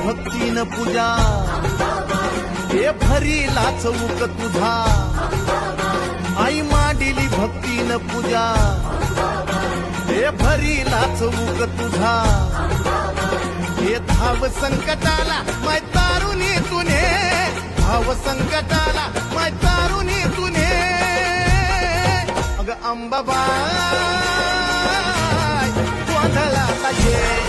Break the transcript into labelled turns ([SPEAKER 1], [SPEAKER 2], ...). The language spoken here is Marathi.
[SPEAKER 1] भक्तीन पूजा हे भरीला चौक तुझा आई मांडिली भक्तीन पूजा हे भरीला चौक तुझा हे धाव संकटाला माय तारुणी तुने धाव संकटाला माय तारुणी तुने अग अंबाबाई गोंधळाला ये